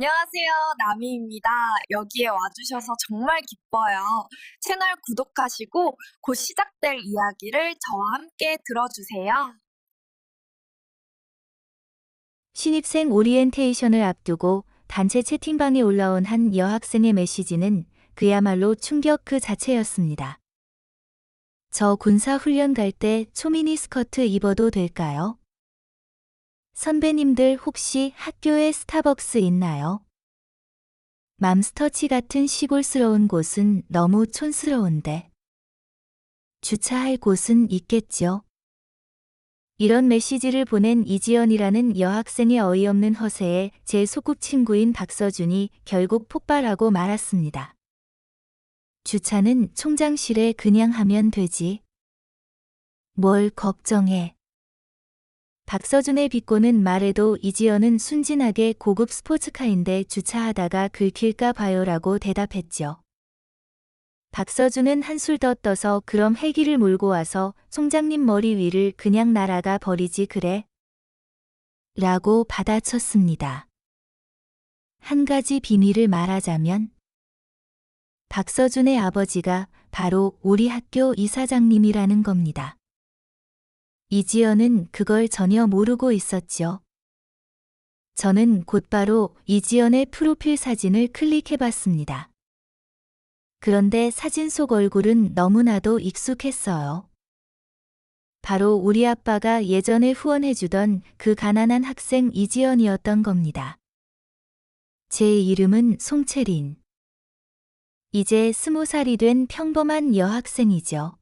안녕하세요. 나미입니다. 여기에 와주셔서 정말 기뻐요. 채널 구독하시고 곧 시작될 이야기를 저와 함께 들어주세요. 신입생 오리엔테이션을 앞두고 단체 채팅방에 올라온 한 여학생의 메시지는 그야말로 충격 그 자체였습니다. 저 군사 훈련 갈 때 초미니 스커트 입어도 될까요? 선배님들 혹시 학교에 스타벅스 있나요? 맘스터치 같은 시골스러운 곳은 너무 촌스러운데. 주차할 곳은 있겠죠? 이런 메시지를 보낸 이지연이라는 여학생의 어이없는 허세에 제 소꿉친구인 박서준이 결국 폭발하고 말았습니다. 주차는 총장실에 그냥 하면 되지. 뭘 걱정해. 박서준의 비꼬는 말에도 이지연은 순진하게 고급 스포츠카인데 주차하다가 긁힐까 봐요라고 대답했죠. 박서준은 한술 더 떠서 그럼 헬기를 몰고 와서 총장님 머리 위를 그냥 날아가 버리지 그래? 라고 받아쳤습니다. 한 가지 비밀을 말하자면 박서준의 아버지가 바로 우리 학교 이사장님이라는 겁니다. 이지연은 그걸 전혀 모르고 있었죠. 저는 곧바로 이지연의 프로필 사진을 클릭해봤습니다. 그런데 사진 속 얼굴은 너무나도 익숙했어요. 바로 우리 아빠가 예전에 후원해주던 그 가난한 학생 이지연이었던 겁니다. 제 이름은 송채린. 이제 20살이 된 평범한 여학생이죠.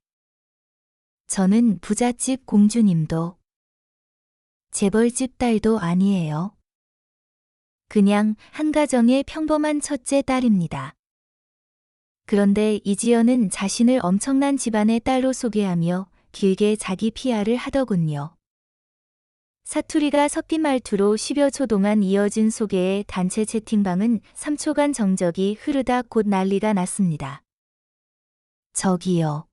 저는 부잣집 공주님도 재벌집 딸도 아니에요. 그냥 한 가정의 평범한 첫째 딸입니다. 그런데 이지연은 자신을 엄청난 집안의 딸로 소개하며 길게 자기 PR을 하더군요. 사투리가 섞인 말투로 10여 초 동안 이어진 소개의 단체 채팅방은 3초간 정적이 흐르다 곧 난리가 났습니다. 저기요.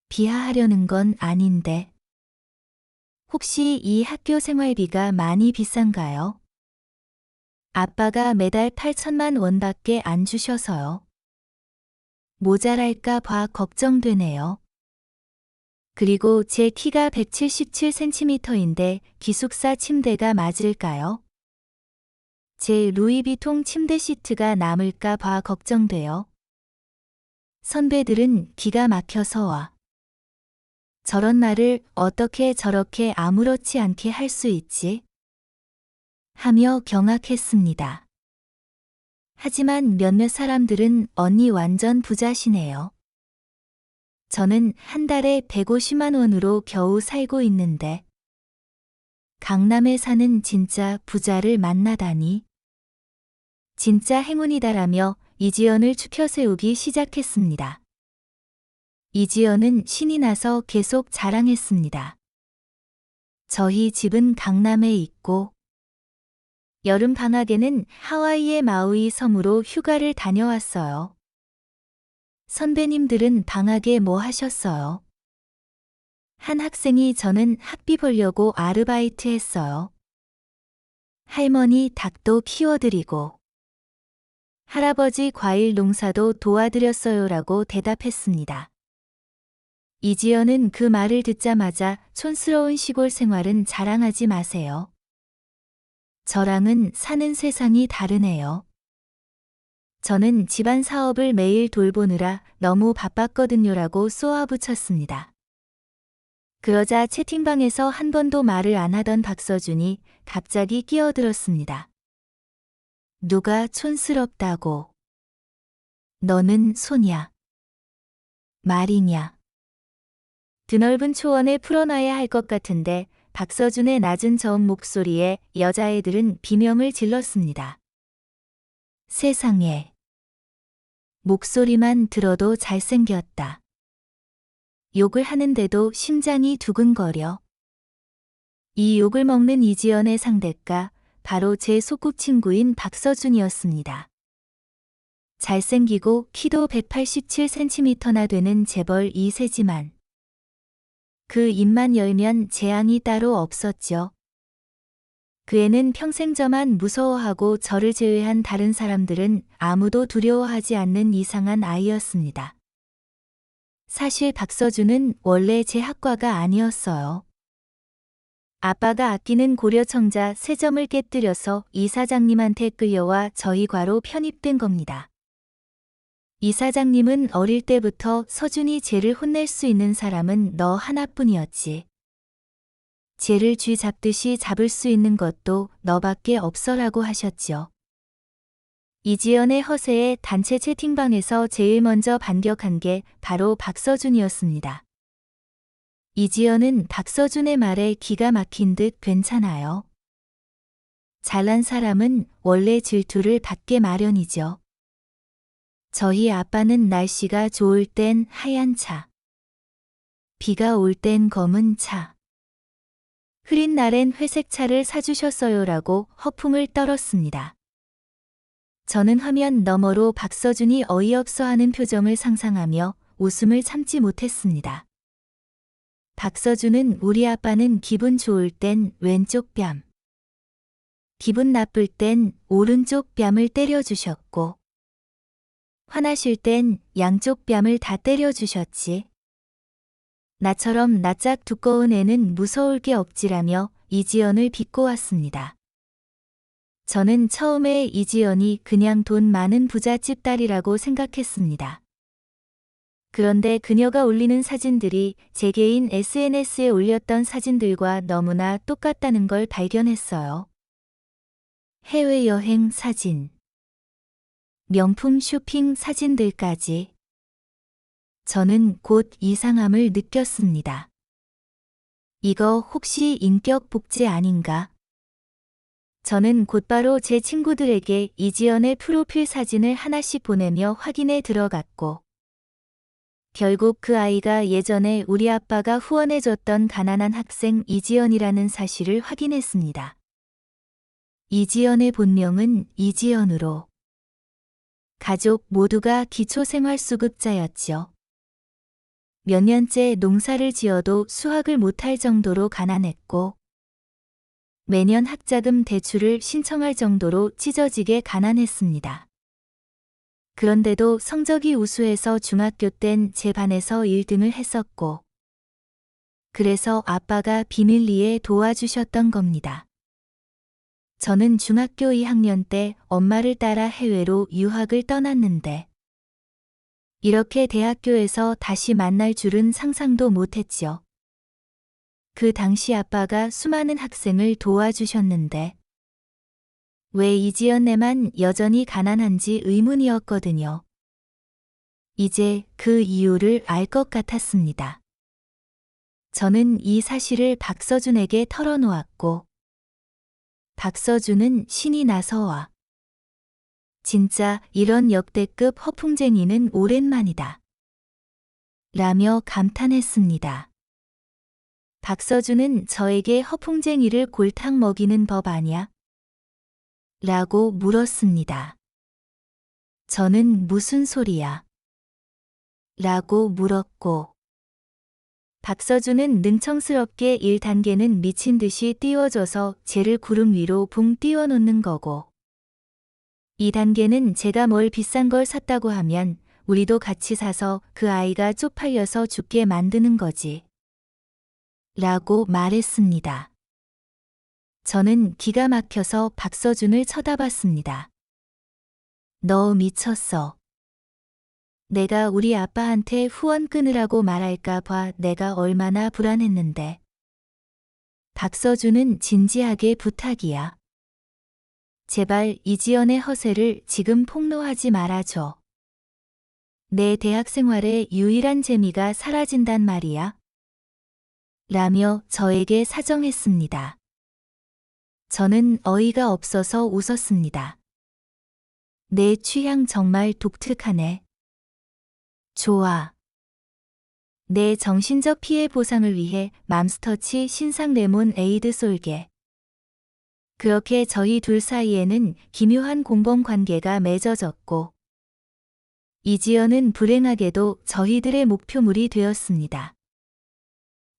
비하하려는 건 아닌데. 혹시 이 학교 생활비가 많이 비싼가요? 아빠가 매달 8천만 원밖에 안 주셔서요. 모자랄까 봐 걱정되네요. 그리고 제 키가 177cm인데 기숙사 침대가 맞을까요? 제 루이비통 침대 시트가 남을까 봐 걱정돼요. 선배들은 기가 막혀서 와. 저런 말을 어떻게 저렇게 아무렇지 않게 할 수 있지? 하며 경악했습니다. 하지만 몇몇 사람들은 언니 완전 부자시네요. 저는 한 달에 150만 원으로 겨우 살고 있는데. 강남에 사는 진짜 부자를 만나다니. 진짜 행운이다라며 이지연을 추켜 세우기 시작했습니다. 이지연은 신이 나서 계속 자랑했습니다. 저희 집은 강남에 있고 여름 방학에는 하와이의 마우이 섬으로 휴가를 다녀왔어요. 선배님들은 방학에 뭐 하셨어요? 한 학생이 저는 학비 벌려고 아르바이트 했어요. 할머니 닭도 키워드리고 할아버지 과일 농사도 도와드렸어요라고 대답했습니다. 이지연은 그 말을 듣자마자 촌스러운 시골 생활은 자랑하지 마세요. 저랑은 사는 세상이 다르네요. 저는 집안 사업을 매일 돌보느라 너무 바빴거든요라고 쏘아붙였습니다. 그러자 채팅방에서 한 번도 말을 안 하던 박서준이 갑자기 끼어들었습니다. 누가 촌스럽다고. 너는 소냐? 말이냐? 드넓은 초원에 풀어놔야 할 것 같은데 박서준의 낮은 저음 목소리에 여자애들은 비명을 질렀습니다. 세상에. 목소리만 들어도 잘생겼다. 욕을 하는데도 심장이 두근거려. 이 욕을 먹는 이지연의 상대가 바로 제 소꿉친구인 박서준이었습니다. 잘생기고 키도 187cm나 되는 재벌 2세지만 그 입만 열면 재앙이 따로 없었죠. 그 애는 평생 저만 무서워하고 저를 제외한 다른 사람들은 아무도 두려워하지 않는 이상한 아이였습니다. 사실 박서준은 원래 제 학과가 아니었어요. 아빠가 아끼는 고려청자 3점을 깨뜨려서 이사장님한테 끌려와 저희 과로 편입된 겁니다. 이사장님은 어릴 때부터 서준이 쟤를 혼낼 수 있는 사람은 너 하나뿐이었지. 쟤를 쥐 잡듯이 잡을 수 있는 것도 너밖에 없어라고 하셨지요. 이지연의 허세에 단체 채팅방에서 제일 먼저 반격한 게 바로 박서준이었습니다. 이지연은 박서준의 말에 기가 막힌 듯 괜찮아요. 잘난 사람은 원래 질투를 받게 마련이죠. 저희 아빠는 날씨가 좋을 땐 하얀 차, 비가 올 땐 검은 차, 흐린 날엔 회색 차를 사주셨어요라고 허풍을 떨었습니다. 저는 화면 너머로 박서준이 어이없어 하는 표정을 상상하며 웃음을 참지 못했습니다. 박서준은 우리 아빠는 기분 좋을 땐 왼쪽 뺨, 기분 나쁠 땐 오른쪽 뺨을 때려주셨고, 화나실 땐 양쪽 뺨을 다 때려주셨지. 나처럼 낯짝 두꺼운 애는 무서울 게 없지라며 이지연을 비꼬았습니다. 저는 처음에 이지연이 그냥 돈 많은 부잣집 딸이라고 생각했습니다. 그런데 그녀가 올리는 사진들이 제 개인 SNS에 올렸던 사진들과 너무나 똑같다는 걸 발견했어요. 해외여행 사진, 명품 쇼핑 사진들까지. 저는 곧 이상함을 느꼈습니다. 이거 혹시 인격 복제 아닌가? 저는 곧바로 제 친구들에게 이지연의 프로필 사진을 하나씩 보내며 확인에 들어갔고, 결국 그 아이가 예전에 우리 아빠가 후원해줬던 가난한 학생 이지연이라는 사실을 확인했습니다. 이지연의 본명은 이지연으로. 가족 모두가 기초생활수급자였지요. 몇 년째 농사를 지어도 수확을 못할 정도로 가난했고, 매년 학자금 대출을 신청할 정도로 찢어지게 가난했습니다. 그런데도 성적이 우수해서 중학교 땐 제 반에서 1등을 했었고, 그래서 아빠가 비밀리에 도와주셨던 겁니다. 저는 중학교 2학년 때 엄마를 따라 해외로 유학을 떠났는데, 이렇게 대학교에서 다시 만날 줄은 상상도 못했지요. 그 당시 아빠가 수많은 학생을 도와주셨는데, 왜 이지연네만 여전히 가난한지 의문이었거든요. 이제 그 이유를 알 것 같았습니다. 저는 이 사실을 박서준에게 털어놓았고, 박서준은 신이 나서와 진짜 이런 역대급 허풍쟁이는 오랜만이다 라며 감탄했습니다. 박서준은 저에게 허풍쟁이를 골탕 먹이는 법 아냐? 라고 물었습니다. 저는 무슨 소리야? 라고 물었고, 박서준은 능청스럽게 1단계는 미친 듯이 띄워줘서 쟤를 구름 위로 붕 띄워놓는 거고, 2단계는 제가 뭘 비싼 걸 샀다고 하면 우리도 같이 사서 그 아이가 쪽팔려서 죽게 만드는 거지. 라고 말했습니다. 저는 기가 막혀서 박서준을 쳐다봤습니다. 너 미쳤어. 내가 우리 아빠한테 후원 끊으라고 말할까 봐 내가 얼마나 불안했는데. 박서준은 진지하게 부탁이야. 제발 이지연의 허세를 지금 폭로하지 말아줘. 내 대학 생활의 유일한 재미가 사라진단 말이야. 라며 저에게 사정했습니다. 저는 어이가 없어서 웃었습니다. 내 취향 정말 독특하네. 좋아. 내 정신적 피해 보상을 위해 맘스터치 신상 레몬 에이드 쏠게. 그렇게 저희 둘 사이에는 기묘한 공범 관계가 맺어졌고, 이지연은 불행하게도 저희들의 목표물이 되었습니다.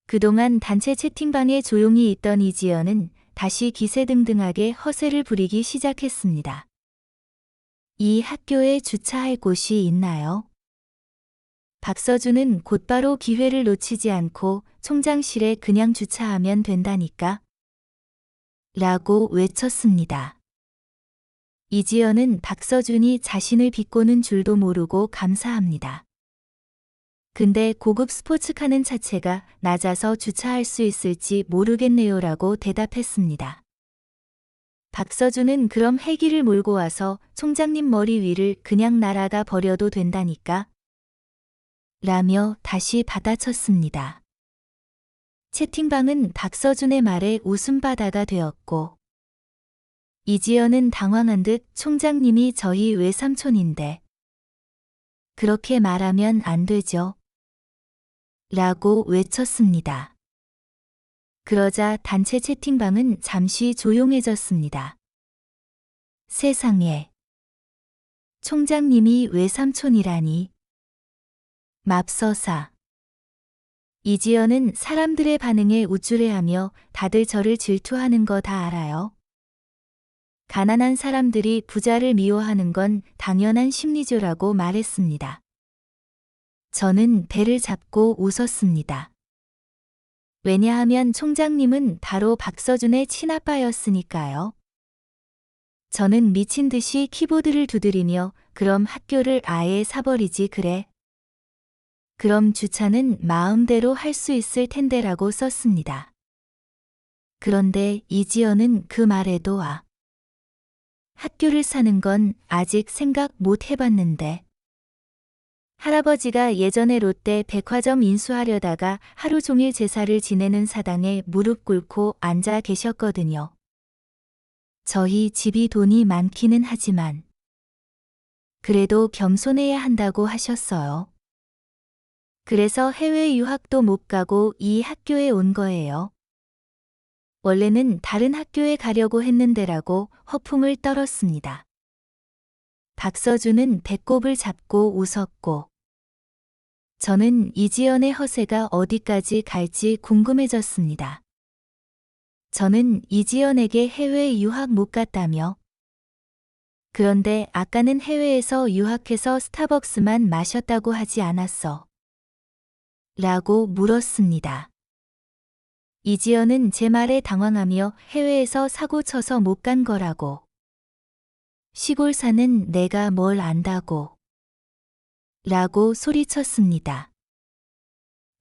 그동안 단체 채팅방에 조용히 있던 이지연은 다시 기세등등하게 허세를 부리기 시작했습니다. 이 학교에 주차할 곳이 있나요? 박서준은 곧바로 기회를 놓치지 않고 총장실에 그냥 주차하면 된다니까? 라고 외쳤습니다. 이지연은 박서준이 자신을 비꼬는 줄도 모르고 감사합니다. 근데 고급 스포츠카는 차체가 낮아서 주차할 수 있을지 모르겠네요라고 대답했습니다. 박서준은 그럼 헬기를 몰고 와서 총장님 머리 위를 그냥 날아가 버려도 된다니까? 라며 다시 받아쳤습니다. 채팅방은 박서준의 말에 웃음바다가 되었고 이지연은 당황한 듯 총장님이 저희 외삼촌인데 그렇게 말하면 안 되죠. 라고 외쳤습니다. 그러자 단체 채팅방은 잠시 조용해졌습니다. 세상에. 총장님이 외삼촌이라니. 맙서사. 이지연은 사람들의 반응에 우쭐해하며 다들 저를 질투하는 거 다 알아요. 가난한 사람들이 부자를 미워하는 건 당연한 심리죠라고 말했습니다. 저는 배를 잡고 웃었습니다. 왜냐하면 총장님은 바로 박서준의 친아빠였으니까요. 저는 미친 듯이 키보드를 두드리며 그럼 학교를 아예 사버리지 그래. 그럼 주차는 마음대로 할 수 있을 텐데라고 썼습니다. 그런데 이지연은 그 말에도 학교를 사는 건 아직 생각 못 해봤는데. 할아버지가 예전에 롯데 백화점 인수하려다가 하루 종일 제사를 지내는 사당에 무릎 꿇고 앉아 계셨거든요. 저희 집이 돈이 많기는 하지만 그래도 겸손해야 한다고 하셨어요. 그래서 해외 유학도 못 가고 이 학교에 온 거예요. 원래는 다른 학교에 가려고 했는데라고 허풍을 떨었습니다. 박서준은 배꼽을 잡고 웃었고 저는 이지연의 허세가 어디까지 갈지 궁금해졌습니다. 저는 이지연에게 해외 유학 못 갔다며. 그런데 아까는 해외에서 유학해서 스타벅스만 마셨다고 하지 않았어. 라고 물었습니다. 이지연은 제 말에 당황하며 해외에서 사고 쳐서 못 간 거라고. 시골 사는 내가 뭘 안다고. 라고 소리쳤습니다.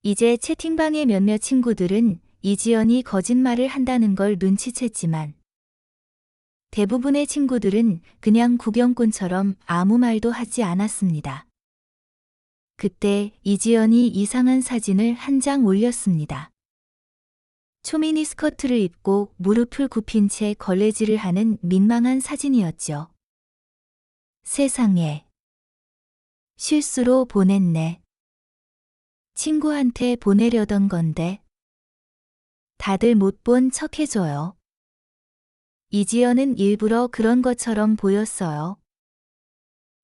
이제 채팅방의 몇몇 친구들은 이지연이 거짓말을 한다는 걸 눈치챘지만 대부분의 친구들은 그냥 구경꾼처럼 아무 말도 하지 않았습니다. 그때 이지연이 이상한 사진을 한 장 올렸습니다. 초미니 스커트를 입고 무릎을 굽힌 채 걸레질을 하는 민망한 사진이었죠. 세상에. 실수로 보냈네. 친구한테 보내려던 건데. 다들 못 본 척 해줘요. 이지연은 일부러 그런 것처럼 보였어요.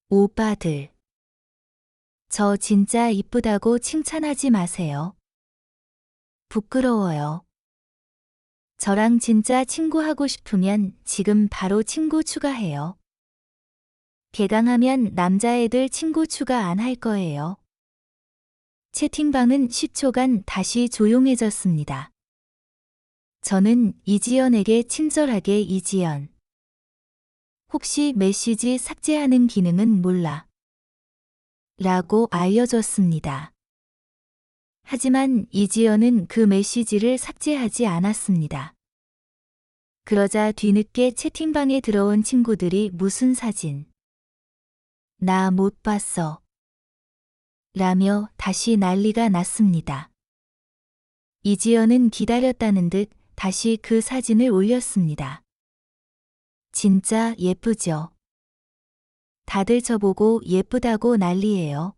오빠들. 저 진짜 이쁘다고 칭찬하지 마세요. 부끄러워요. 저랑 진짜 친구하고 싶으면 지금 바로 친구 추가해요. 개강하면 남자애들 친구 추가 안 할 거예요. 채팅방은 10초간 다시 조용해졌습니다. 저는 이지연에게 친절하게 이지연. 혹시 메시지 삭제하는 기능은 몰라. 라고 알려줬습니다. 하지만 이지연은 그 메시지를 삭제하지 않았습니다. 그러자 뒤늦게 채팅방에 들어온 친구들이 무슨 사진? 나 못 봤어. 라며 다시 난리가 났습니다. 이지연은 기다렸다는 듯 다시 그 사진을 올렸습니다. 진짜 예쁘죠? 다들 저보고 예쁘다고 난리예요.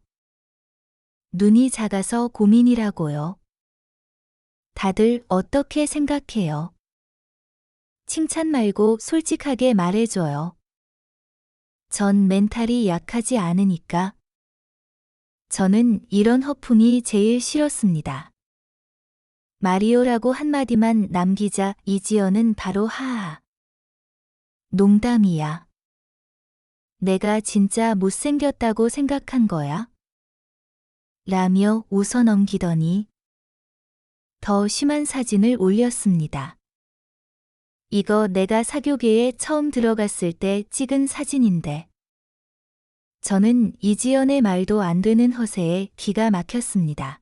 눈이 작아서 고민이라고요. 다들 어떻게 생각해요? 칭찬 말고 솔직하게 말해줘요. 전 멘탈이 약하지 않으니까. 저는 이런 허풍이 제일 싫었습니다. 마리오라고 한마디만 남기자 이지연은 바로 하하. 농담이야. 내가 진짜 못생겼다고 생각한 거야? 라며 웃어 넘기더니 더 심한 사진을 올렸습니다. 이거 내가 사교계에 처음 들어갔을 때 찍은 사진인데. 저는 이지연의 말도 안 되는 허세에 기가 막혔습니다.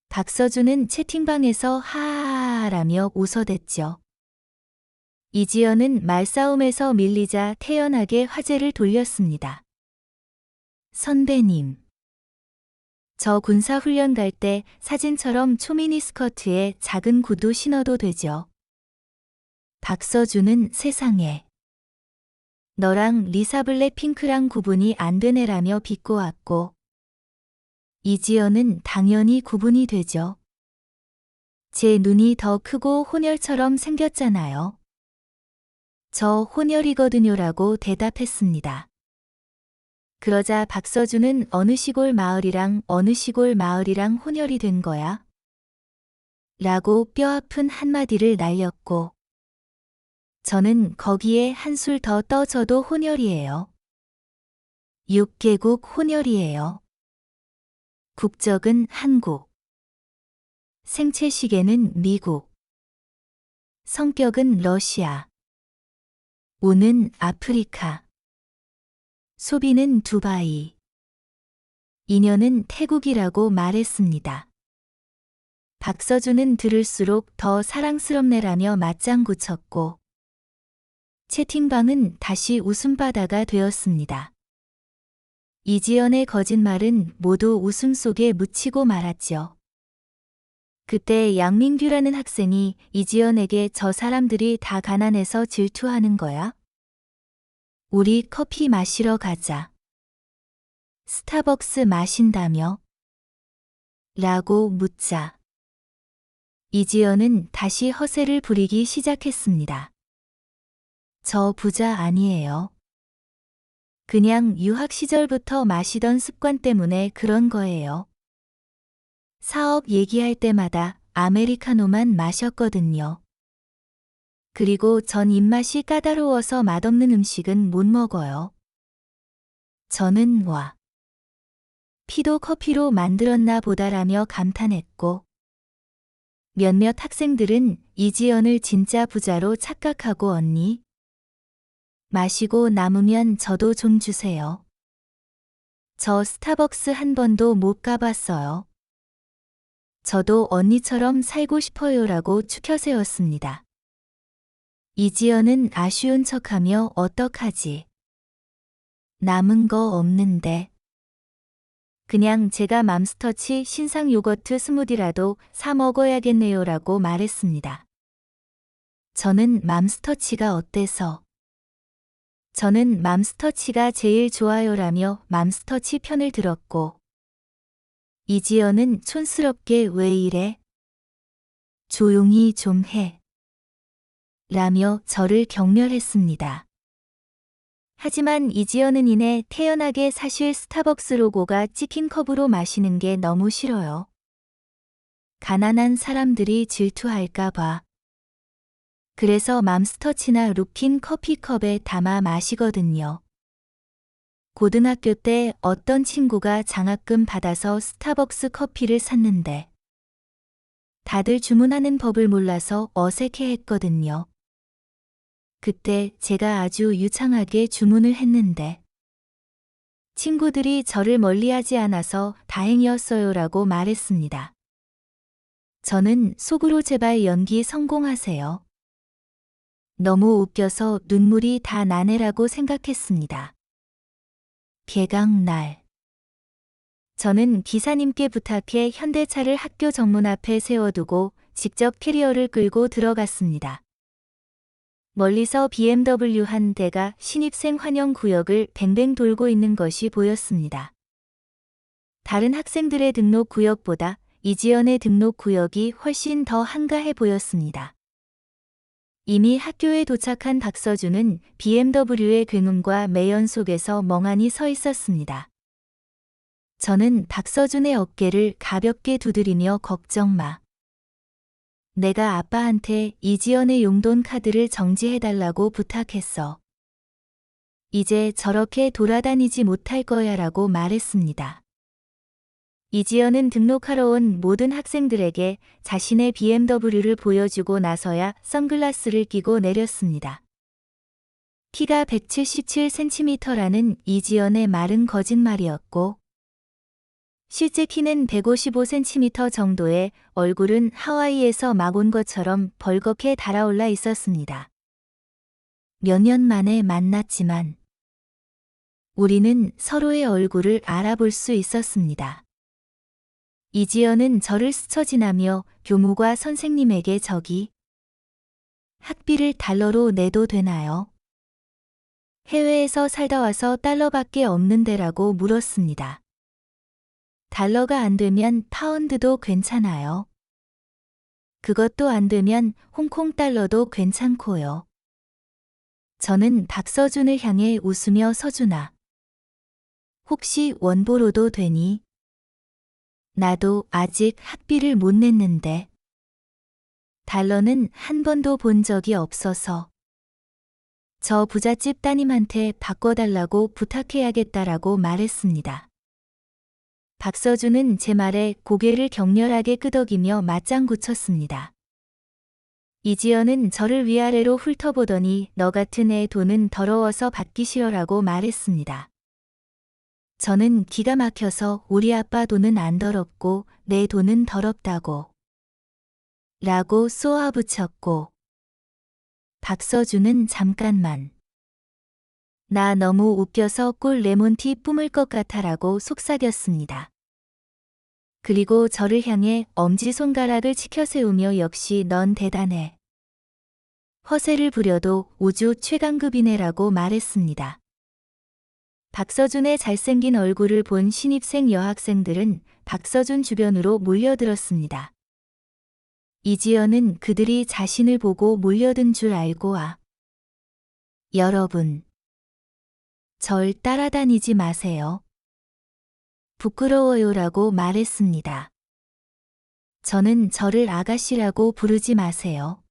박서준은 채팅방에서 하하하라며 웃어댔죠. 이지연은 말싸움에서 밀리자 태연하게 화제를 돌렸습니다. 선배님. 저 군사훈련 갈 때 사진처럼 초미니 스커트에 작은 구두 신어도 되죠? 박서준은 세상에. 너랑 리사 블랙핑크랑 구분이 안 되네라며 비꼬았고, 이지연은 당연히 구분이 되죠. 제 눈이 더 크고 혼혈처럼 생겼잖아요. 저 혼혈이거든요라고 대답했습니다. 그러자 박서준은 어느 시골 마을이랑 혼혈이 된 거야? 라고 뼈아픈 한마디를 날렸고, 저는 거기에 한술 더 떠져도 혼혈이에요. 6개국 혼혈이에요. 국적은 한국. 생체 시계는 미국. 성격은 러시아. 오는 아프리카. 소비는 두바이. 인연은 태국이라고 말했습니다. 박서준은 들을수록 더 사랑스럽네라며 맞장구 쳤고, 채팅방은 다시 웃음바다가 되었습니다. 이지연의 거짓말은 모두 웃음 속에 묻히고 말았죠. 그때 양민규라는 학생이 이지연에게 저 사람들이 다 가난해서 질투하는 거야? 우리 커피 마시러 가자. 스타벅스 마신다며? 라고 묻자. 이지연은 다시 허세를 부리기 시작했습니다. 저 부자 아니에요. 그냥 유학 시절부터 마시던 습관 때문에 그런 거예요. 사업 얘기할 때마다 아메리카노만 마셨거든요. 그리고 전 입맛이 까다로워서 맛없는 음식은 못 먹어요. 저는 피도 커피로 만들었나 보다라며 감탄했고, 몇몇 학생들은 이지연을 진짜 부자로 착각하고 언니, 마시고 남으면 저도 좀 주세요. 저 스타벅스 한 번도 못 가봤어요. 저도 언니처럼 살고 싶어요라고 추켜 세웠습니다. 이지연은 아쉬운 척하며 어떡하지? 남은 거 없는데. 그냥 제가 맘스터치 신상 요거트 스무디라도 사 먹어야겠네요라고 말했습니다. 저는 맘스터치가 어때서? 저는 맘스터치가 제일 좋아요라며 맘스터치 편을 들었고, 이지연은 촌스럽게 왜 이래? 조용히 좀 해. 라며 저를 경멸했습니다. 하지만 이지연은 이내 태연하게 사실 스타벅스 로고가 찍힌 컵으로 마시는 게 너무 싫어요. 가난한 사람들이 질투할까봐. 그래서 맘스터치나 루킨 커피컵에 담아 마시거든요. 고등학교 때 어떤 친구가 장학금 받아서 스타벅스 커피를 샀는데 다들 주문하는 법을 몰라서 어색해했거든요. 그때 제가 아주 유창하게 주문을 했는데 친구들이 저를 멀리하지 않아서 다행이었어요라고 말했습니다. 저는 속으로 제발 연기 성공하세요. 너무 웃겨서 눈물이 다 나네라고 생각했습니다. 개강날. 저는 기사님께 부탁해 현대차를 학교 정문 앞에 세워두고 직접 캐리어를 끌고 들어갔습니다. 멀리서 BMW 한 대가 신입생 환영 구역을 뱅뱅 돌고 있는 것이 보였습니다. 다른 학생들의 등록 구역보다 이지연의 등록 구역이 훨씬 더 한가해 보였습니다. 이미 학교에 도착한 박서준은 BMW의 굉음과 매연 속에서 멍하니 서 있었습니다. 저는 박서준의 어깨를 가볍게 두드리며 걱정 마. 내가 아빠한테 이지연의 용돈 카드를 정지해달라고 부탁했어. 이제 저렇게 돌아다니지 못할 거야 라고 말했습니다. 이지연은 등록하러 온 모든 학생들에게 자신의 BMW를 보여주고 나서야 선글라스를 끼고 내렸습니다. 키가 177cm라는 이지연의 말은 거짓말이었고, 실제 키는 155cm 정도의 얼굴은 하와이에서 막 온 것처럼 벌겋게 달아올라 있었습니다. 몇 년 만에 만났지만 우리는 서로의 얼굴을 알아볼 수 있었습니다. 이지연은 저를 스쳐 지나며 교무과 선생님에게 저기 학비를 달러로 내도 되나요? 해외에서 살다 와서 달러밖에 없는데라고 물었습니다. 달러가 안 되면 파운드도 괜찮아요. 그것도 안 되면 홍콩 달러도 괜찮고요. 저는 박서준을 향해 웃으며 서준아. 혹시 원보로도 되니? 나도 아직 학비를 못 냈는데. 달러는 한 번도 본 적이 없어서. 저 부잣집 따님한테 바꿔달라고 부탁해야겠다라고 말했습니다. 박서준은 제 말에 고개를 격렬하게 끄덕이며 맞장구 쳤습니다. 이지연은 저를 위아래로 훑어보더니 너 같은 애 돈은 더러워서 받기 싫어라고 말했습니다. 저는 기가 막혀서 우리 아빠 돈은 안 더럽고 내 돈은 더럽다고 라고 쏘아붙였고 박서준은 잠깐만 나 너무 웃겨서 꿀 레몬티 뿜을 것 같아라고 속삭였습니다. 그리고 저를 향해 엄지손가락을 치켜세우며 역시 넌 대단해. 허세를 부려도 우주 최강급이네라고 말했습니다. 박서준의 잘생긴 얼굴을 본 신입생 여학생들은 박서준 주변으로 몰려들었습니다. 이지연은 그들이 자신을 보고 몰려든 줄 알고 와. 여러분, 절 따라다니지 마세요. 부끄러워요라고 말했습니다. 저는 저를 아가씨라고 부르지 마세요.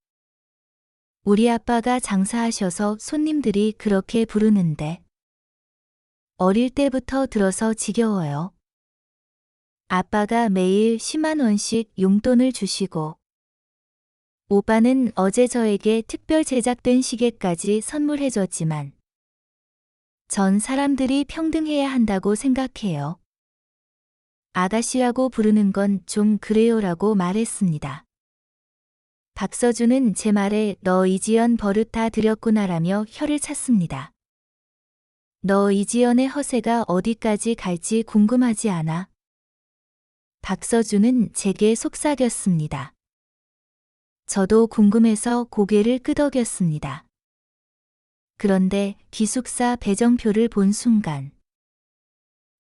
우리 아빠가 장사하셔서 손님들이 그렇게 부르는데 어릴 때부터 들어서 지겨워요. 아빠가 매일 10만 원씩 용돈을 주시고 오빠는 어제 저에게 특별 제작된 시계까지 선물해줬지만 전 사람들이 평등해야 한다고 생각해요. 아가씨라고 부르는 건 좀 그래요라고 말했습니다. 박서준은 제 말에 너 이지연 버릇 다 들였구나라며 혀를 찼습니다. 너 이지연의 허세가 어디까지 갈지 궁금하지 않아? 박서준은 제게 속삭였습니다. 저도 궁금해서 고개를 끄덕였습니다. 그런데 기숙사 배정표를 본 순간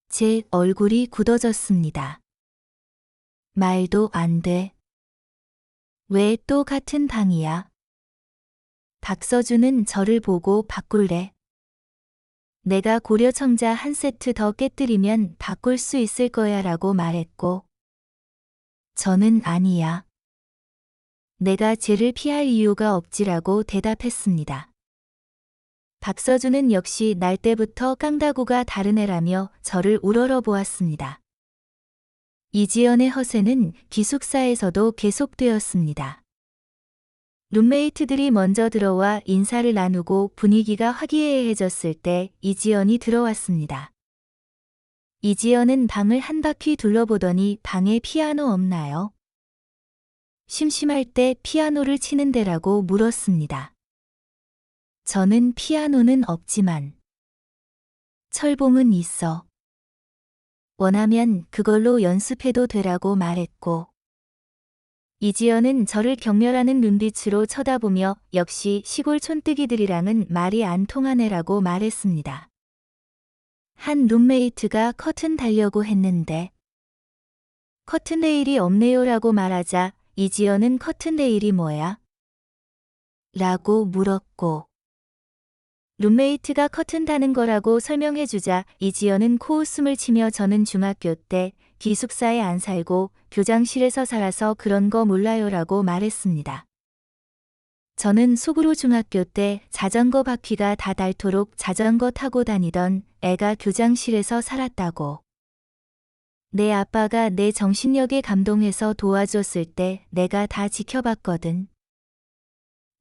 제 얼굴이 굳어졌습니다. 말도 안 돼. 왜 또 같은 방이야? 박서준은 저를 보고 바꿀래. 내가 고려청자 한 세트 더 깨뜨리면 바꿀 수 있을 거야 라고 말했고 저는 아니야. 내가 쟤를 피할 이유가 없지라고 대답했습니다. 박서준은 역시 날 때부터 깡다구가 다른 애라며 저를 우러러 보았습니다. 이지연의 허세는 기숙사에서도 계속되었습니다. 룸메이트들이 먼저 들어와 인사를 나누고 분위기가 화기애애해졌을 때 이지연이 들어왔습니다. 이지연은 방을 한 바퀴 둘러보더니 방에 피아노 없나요? 심심할 때 피아노를 치는 데라고 물었습니다. 저는 피아노는 없지만 철봉은 있어. 원하면 그걸로 연습해도 되라고 말했고 이지연은 저를 경멸하는 눈빛으로 쳐다보며 역시 시골 촌뜨기들이랑은 말이 안 통하네라고 말했습니다. 한 룸메이트가 커튼 달려고 했는데 커튼 레일이 없네요라고 말하자 이지연은 커튼 레일이 뭐야? 라고 물었고 룸메이트가 커튼 다는 거라고 설명해주자 이지연은 코웃음을 치며 저는 중학교 때 기숙사에 안 살고 교장실에서 살아서 그런 거 몰라요라고 말했습니다. 저는 속으로 중학교 때 자전거 바퀴가 다 닳도록 자전거 타고 다니던 애가 교장실에서 살았다고. 내 아빠가 내 정신력에 감동해서 도와줬을 때 내가 다 지켜봤거든.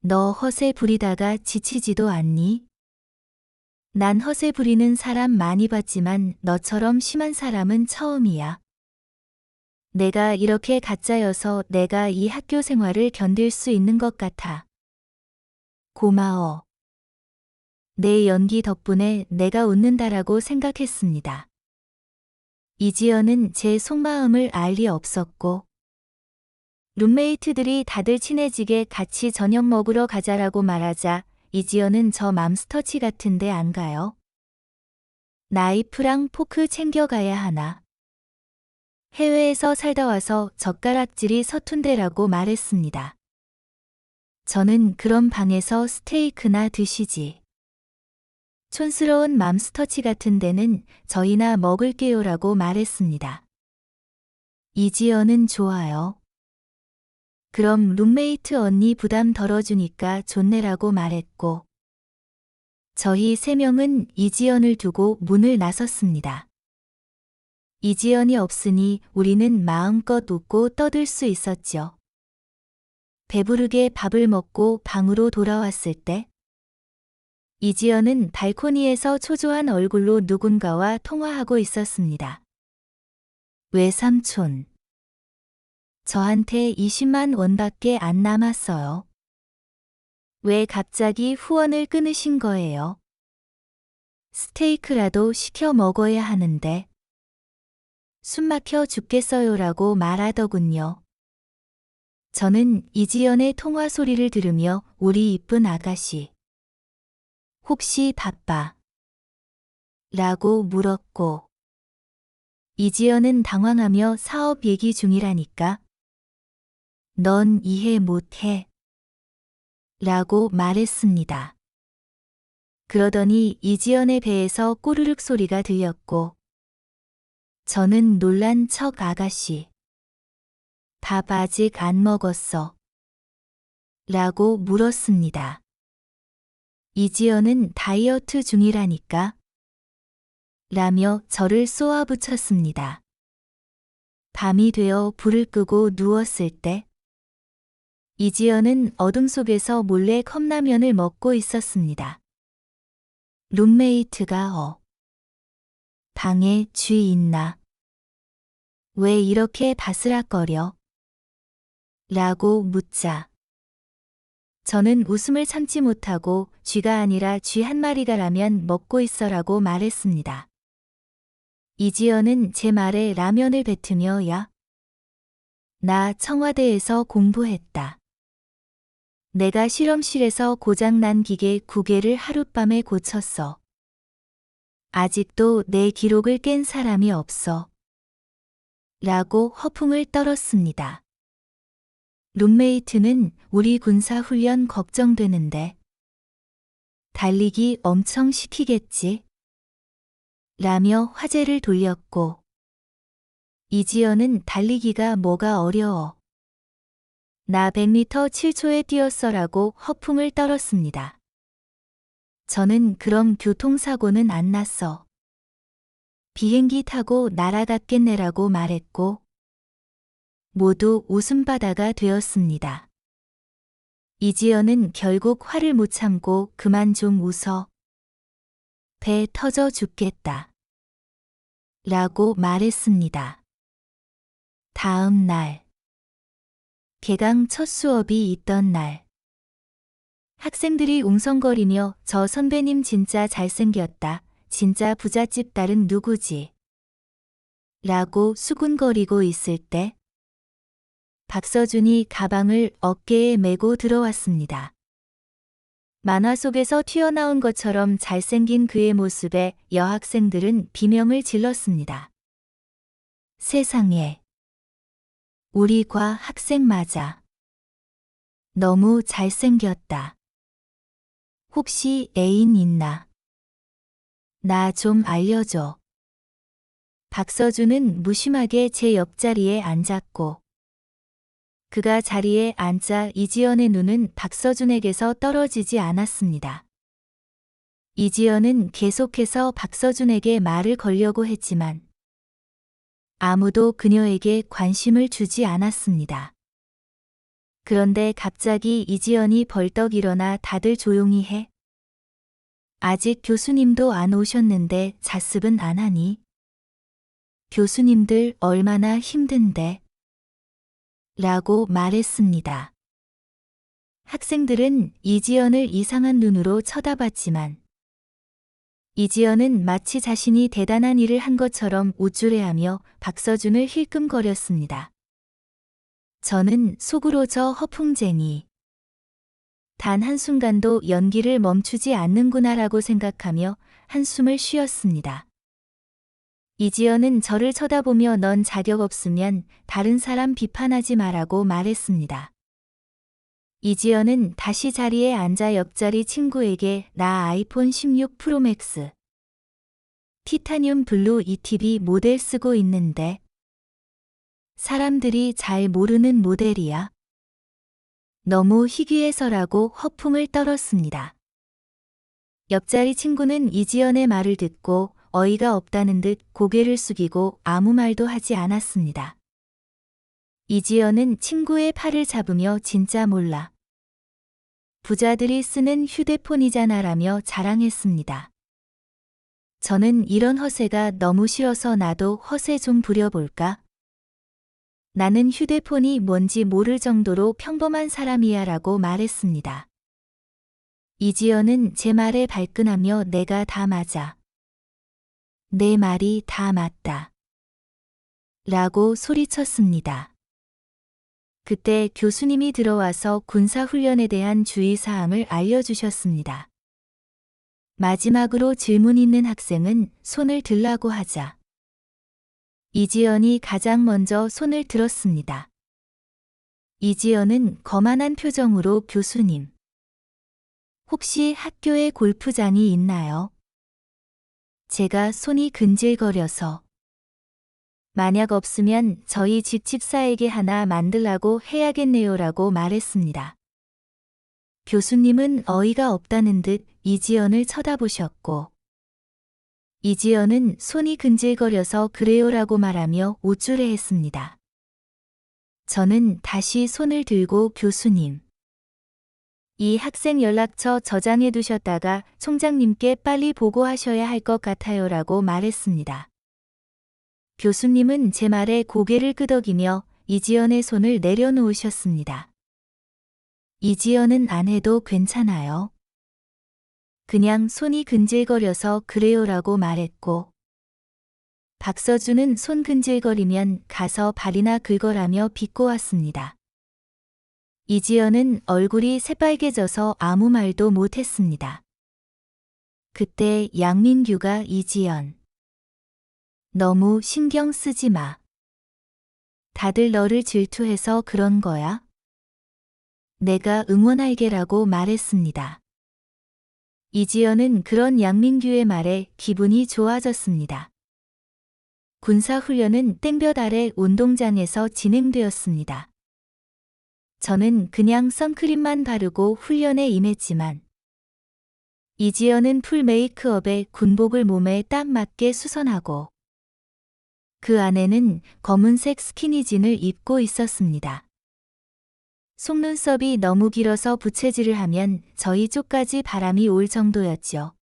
너 허세 부리다가 지치지도 않니? 난 허세 부리는 사람 많이 봤지만 너처럼 심한 사람은 처음이야. 내가 이렇게 가짜여서 내가 이 학교 생활을 견딜 수 있는 것 같아. 고마워. 내 연기 덕분에 내가 웃는다라고 생각했습니다. 이지연은 제 속마음을 알 리 없었고, 룸메이트들이 다들 친해지게 같이 저녁 먹으러 가자라고 말하자 이지연은 저 맘스터치 같은데 안 가요? 나이프랑 포크 챙겨가야 하나? 해외에서 살다 와서 젓가락질이 서툰데라고 말했습니다. 저는 그럼 방에서 스테이크나 드시지. 촌스러운 맘스터치 같은 데는 저희나 먹을게요라고 말했습니다. 이지연은 좋아요. 그럼 룸메이트 언니 부담 덜어주니까 좋네라고 말했고, 저희 3명은 이지연을 두고 문을 나섰습니다. 이지연이 없으니 우리는 마음껏 웃고 떠들 수 있었죠. 배부르게 밥을 먹고 방으로 돌아왔을 때, 이지연은 발코니에서 초조한 얼굴로 누군가와 통화하고 있었습니다. 외삼촌. 저한테 20만 원밖에 안 남았어요. 왜 갑자기 후원을 끊으신 거예요? 스테이크라도 시켜 먹어야 하는데. 숨 막혀 죽겠어요라고 말하더군요. 저는 이지연의 통화 소리를 들으며 우리 이쁜 아가씨. 혹시 바빠? 라고 물었고, 이지연은 당황하며 사업 얘기 중이라니까. 넌 이해 못해. 라고 말했습니다. 그러더니 이지연의 배에서 꼬르륵 소리가 들렸고, 저는 놀란 척 아가씨. 밥 아직 안 먹었어. 라고 물었습니다. 이지연은 다이어트 중이라니까. 라며 저를 쏘아붙였습니다. 밤이 되어 불을 끄고 누웠을 때, 이지연은 어둠 속에서 몰래 컵라면을 먹고 있었습니다. 룸메이트가 방에 쥐 있나? 왜 이렇게 바스락거려? 라고 묻자. 저는 웃음을 참지 못하고 쥐가 아니라 쥐 한 마리가 라면 먹고 있어라고 말했습니다. 이지연은 제 말에 라면을 뱉으며 야. 나 청와대에서 공부했다. 내가 실험실에서 고장난 기계 9개를 하룻밤에 고쳤어. 아직도 내 기록을 깬 사람이 없어. 라고 허풍을 떨었습니다. 룸메이트는 우리 군사훈련 걱정되는데. 달리기 엄청 시키겠지? 라며 화제를 돌렸고, 이지연은 달리기가 뭐가 어려워. 나 100m 7초에 뛰었어라고 허풍을 떨었습니다. 저는 그럼 교통사고는 안 났어. 비행기 타고 날아갔겠네라고 말했고, 모두 웃음바다가 되었습니다. 이지연은 결국 화를 못 참고 그만 좀 웃어. 배 터져 죽겠다. 라고 말했습니다. 다음 날. 개강 첫 수업이 있던 날. 학생들이 웅성거리며 저 선배님 진짜 잘생겼다. 진짜 부잣집 딸은 누구지? 라고 수군거리고 있을 때 박서준이 가방을 어깨에 메고 들어왔습니다. 만화 속에서 튀어나온 것처럼 잘생긴 그의 모습에 여학생들은 비명을 질렀습니다. 세상에. 우리 과 학생 맞아. 너무 잘생겼다. 혹시 애인 있나? 나 좀 알려줘. 박서준은 무심하게 제 옆자리에 앉았고 그가 자리에 앉자 이지연의 눈은 박서준에게서 떨어지지 않았습니다. 이지연은 계속해서 박서준에게 말을 걸려고 했지만 아무도 그녀에게 관심을 주지 않았습니다. 그런데 갑자기 이지연이 벌떡 일어나 다들 조용히 해. 아직 교수님도 안 오셨는데 자습은 안 하니? 교수님들 얼마나 힘든데? 라고 말했습니다. 학생들은 이지연을 이상한 눈으로 쳐다봤지만 이지연은 마치 자신이 대단한 일을 한 것처럼 우쭐해하며 박서준을 힐끔거렸습니다. 저는 속으로 저 허풍쟁이. 단 한순간도 연기를 멈추지 않는구나라고 생각하며 한숨을 쉬었습니다. 이지연은 저를 쳐다보며 넌 자격 없으면 다른 사람 비판하지 마라고 말했습니다. 이지연은 다시 자리에 앉아 옆자리 친구에게 나 아이폰 16 프로맥스 티타늄 블루 ETB 모델 쓰고 있는데 사람들이 잘 모르는 모델이야. 너무 희귀해서라고 허풍을 떨었습니다. 옆자리 친구는 이지연의 말을 듣고 어이가 없다는 듯 고개를 숙이고 아무 말도 하지 않았습니다. 이지연은 친구의 팔을 잡으며 진짜 몰라. 부자들이 쓰는 휴대폰이잖아라며 자랑했습니다. 저는 이런 허세가 너무 싫어서 나도 허세 좀 부려볼까? 나는 휴대폰이 뭔지 모를 정도로 평범한 사람이야 라고 말했습니다. 이지연은 제 말에 발끈하며 내가 다 맞아. 내 말이 다 맞다. 라고 소리쳤습니다. 그때 교수님이 들어와서 군사훈련에 대한 주의사항을 알려주셨습니다. 마지막으로 질문 있는 학생은 손을 들라고 하자. 이지연이 가장 먼저 손을 들었습니다. 이지연은 거만한 표정으로 교수님. 혹시 학교에 골프장이 있나요? 제가 손이 근질거려서. 만약 없으면 저희 집집사에게 하나 만들라고 해야겠네요라고 말했습니다. 교수님은 어이가 없다는 듯 이지연을 쳐다보셨고 이지연은 손이 근질거려서 그래요라고 말하며 우쭐해했습니다. 저는 다시 손을 들고 교수님. 이 학생 연락처 저장해 두셨다가 총장님께 빨리 보고하셔야 할 것 같아요라고 말했습니다. 교수님은 제 말에 고개를 끄덕이며 이지연의 손을 내려놓으셨습니다. 이지연은 안 해도 괜찮아요. 그냥 손이 근질거려서 그래요라고 말했고 박서준은 손 근질거리면 가서 발이나 긁어라며 비꼬았습니다. 이지연은 얼굴이 새빨개져서 아무 말도 못했습니다. 그때 양민규가 이지연. 너무 신경 쓰지 마. 다들 너를 질투해서 그런 거야? 내가 응원할게라고 말했습니다. 이지연은 그런 양민규의 말에 기분이 좋아졌습니다. 군사훈련은 땡볕 아래 운동장에서 진행되었습니다. 저는 그냥 선크림만 바르고 훈련에 임했지만 이지연은 풀 메이크업에 군복을 몸에 딱 맞게 수선하고 그 안에는 검은색 스키니진을 입고 있었습니다. 속눈썹이 너무 길어서 부채질을 하면 저희 쪽까지 바람이 올 정도였죠.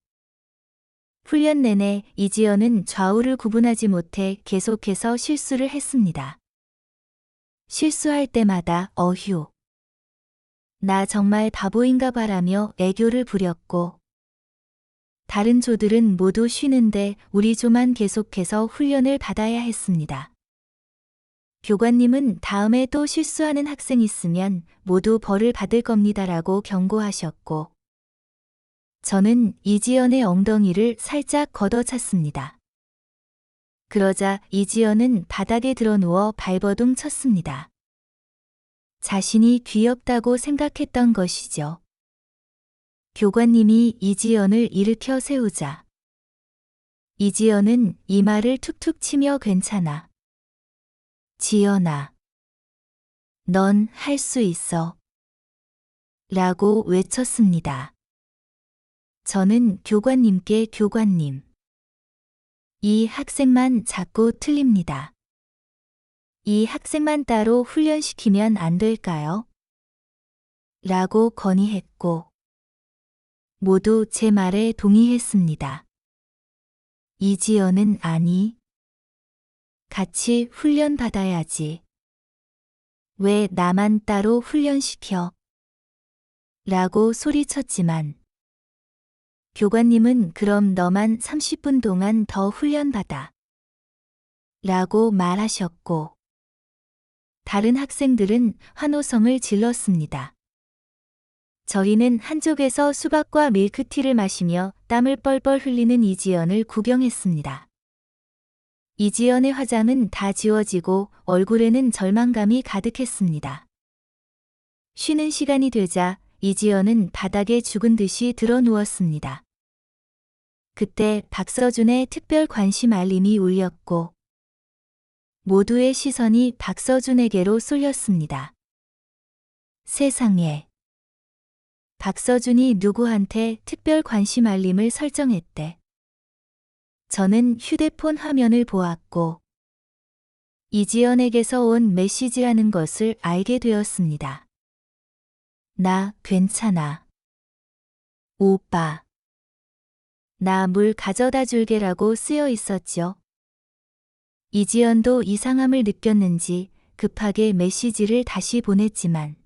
훈련 내내 이지연은 좌우를 구분하지 못해 계속해서 실수를 했습니다. 실수할 때마다 어휴. 나 정말 바보인가 봐라며 애교를 부렸고 다른 조들은 모두 쉬는데 우리 조만 계속해서 훈련을 받아야 했습니다. 교관님은 다음에 또 실수하는 학생 있으면 모두 벌을 받을 겁니다라고 경고하셨고 저는 이지연의 엉덩이를 살짝 걷어찼습니다. 그러자 이지연은 바닥에 드러누워 발버둥 쳤습니다. 자신이 귀엽다고 생각했던 것이죠. 교관님이 이지연을 일으켜 세우자 이지연은 이마를 툭툭 치며 괜찮아. 지연아. 넌 할 수 있어. 라고 외쳤습니다. 저는 교관님께 교관님. 이 학생만 자꾸 틀립니다. 이 학생만 따로 훈련시키면 안 될까요? 라고 건의했고, 모두 제 말에 동의했습니다. 이지연은 아니. 같이 훈련 받아야지. 왜 나만 따로 훈련시켜? 라고 소리쳤지만, 교관님은 그럼 너만 30분 동안 더 훈련받아. 라고 말하셨고, 다른 학생들은 환호성을 질렀습니다. 저희는 한쪽에서 수박과 밀크티를 마시며 땀을 뻘뻘 흘리는 이지연을 구경했습니다. 이지연의 화장은 다 지워지고 얼굴에는 절망감이 가득했습니다. 쉬는 시간이 되자 이지연은 바닥에 죽은 듯이 드러 누웠습니다. 그때 박서준의 특별 관심 알림이 울렸고 모두의 시선이 박서준에게로 쏠렸습니다. 세상에. 박서준이 누구한테 특별 관심 알림을 설정했대. 저는 휴대폰 화면을 보았고 이지연에게서 온 메시지라는 것을 알게 되었습니다. 나 괜찮아. 오빠. 나 물 가져다 줄게라고 쓰여 있었죠. 이지연도 이상함을 느꼈는지 급하게 메시지를 다시 보냈지만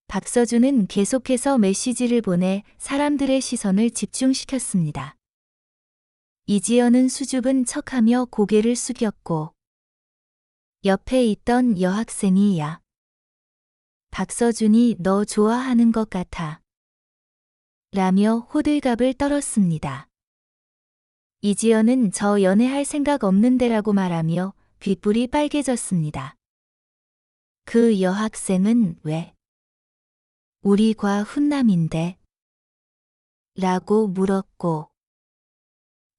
박서준은 계속해서 메시지를 보내 사람들의 시선을 집중시켰습니다. 이지연은 수줍은 척하며 고개를 숙였고 옆에 있던 여학생이 야. 박서준이 너 좋아하는 것 같아. 라며 호들갑을 떨었습니다. 이지연은 저 연애할 생각 없는데라고 말하며 귓불이 빨개졌습니다. 그 여학생은 왜? 우리 과 훈남인데? 라고 물었고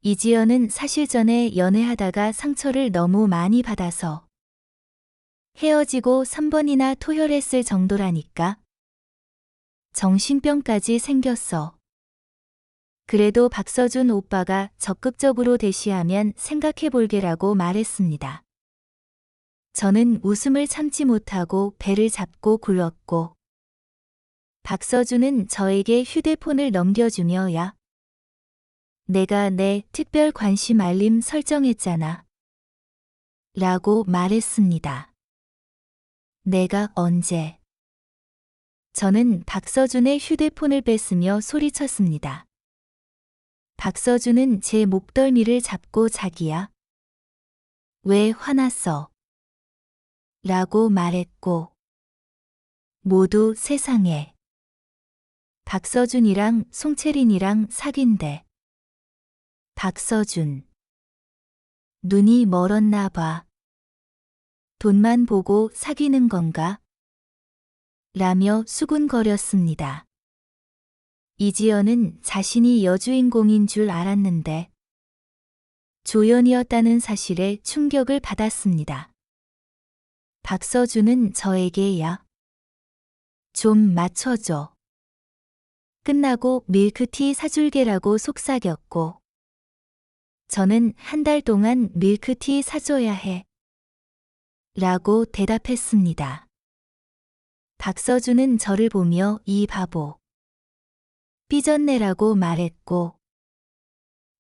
이지연은 사실 전에 연애하다가 상처를 너무 많이 받아서 헤어지고 3번이나 토혈했을 정도라니까. 정신병까지 생겼어. 그래도 박서준 오빠가 적극적으로 대시하면 생각해볼게라고 말했습니다. 저는 웃음을 참지 못하고 배를 잡고 굴렀고 박서준은 저에게 휴대폰을 넘겨주며 야. 내가 내 특별 관심 알림 설정했잖아. 라고 말했습니다. 내가 언제? 저는 박서준의 휴대폰을 뺐으며 소리쳤습니다. 박서준은 제 목덜미를 잡고 자기야. 왜 화났어? 라고 말했고 모두 세상에. 박서준이랑 송채린이랑 사귄대. 박서준. 눈이 멀었나 봐. 돈만 보고 사귀는 건가? 라며 수군거렸습니다. 이지연은 자신이 여주인공인 줄 알았는데 조연이었다는 사실에 충격을 받았습니다. 박서준은 저에게 야. 좀 맞춰줘. 끝나고 밀크티 사줄게라고 속삭였고 저는 한 달 동안 밀크티 사줘야 해. 라고 대답했습니다. 박서준은 저를 보며 이 바보. 삐졌네라고 말했고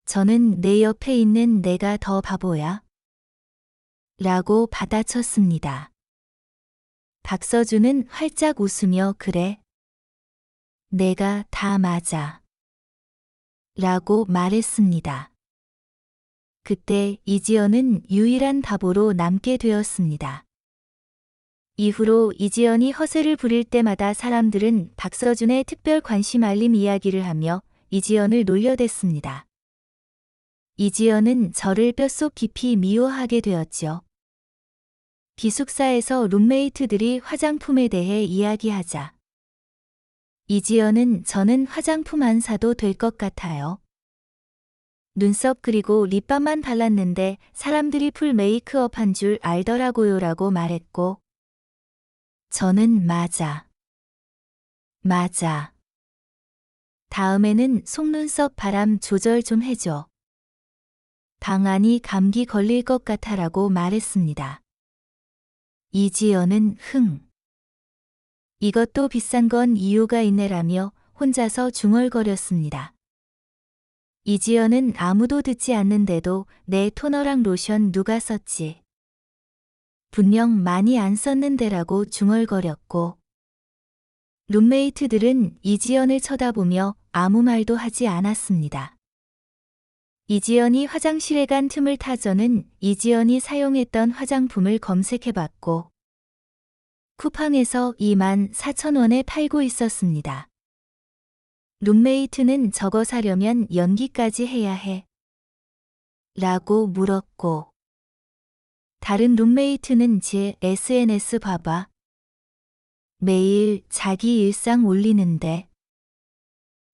저는 내 옆에 있는 내가 더 바보야. 라고 받아쳤습니다. 박서준은 활짝 웃으며 그래. 내가 다 맞아. 라고 말했습니다. 그때 이지연은 유일한 바보로 남게 되었습니다. 이후로 이지연이 허세를 부릴 때마다 사람들은 박서준의 특별 관심 알림 이야기를 하며 이지연을 놀려댔습니다. 이지연은 저를 뼛속 깊이 미워하게 되었죠. 기숙사에서 룸메이트들이 화장품에 대해 이야기하자. 이지연은 저는 화장품 안 사도 될 것 같아요. 눈썹 그리고 립밤만 발랐는데 사람들이 풀 메이크업 한 줄 알더라고요 라고 말했고, 저는 맞아. 다음에는 속눈썹 바람 조절 좀 해줘. 방 안이 감기 걸릴 것 같아라고 말했습니다. 이지연은 이것도 비싼 건 이유가 있네라며 혼자서 중얼거렸습니다. 이지연은 아무도 듣지 않는데도 내 토너랑 로션 누가 썼지? 분명 많이 안 썼는데라고 중얼거렸고, 룸메이트들은 이지연을 쳐다보며 아무 말도 하지 않았습니다. 이지연이 화장실에 간 틈을 타 저는 이지연이 사용했던 화장품을 검색해봤고, 쿠팡에서 24,000원에 팔고 있었습니다. 룸메이트는 저거 사려면 연기까지 해야 해. 라고 물었고, 다른 룸메이트는 제 SNS 봐봐. 매일 자기 일상 올리는데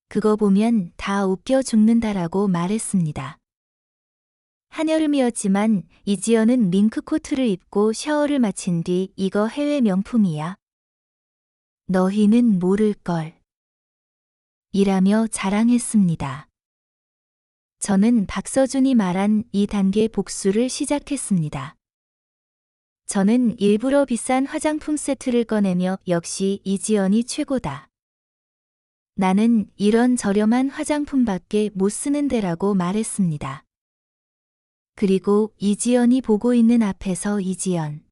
그거 보면 다 웃겨 죽는다라고 말했습니다. 한여름이었지만 이지연은 밍크 코트를 입고 샤워를 마친 뒤 이거 해외 명품이야. 너희는 모를걸. 이라며 자랑했습니다. 저는 박서준이 말한 2단계 복수를 시작했습니다. 저는 일부러 비싼 화장품 세트를 꺼내며 역시 이지연이 최고다. 나는 이런 저렴한 화장품밖에 못 쓰는데라고 말했습니다. 그리고 이지연이 보고 있는 앞에서 이지연.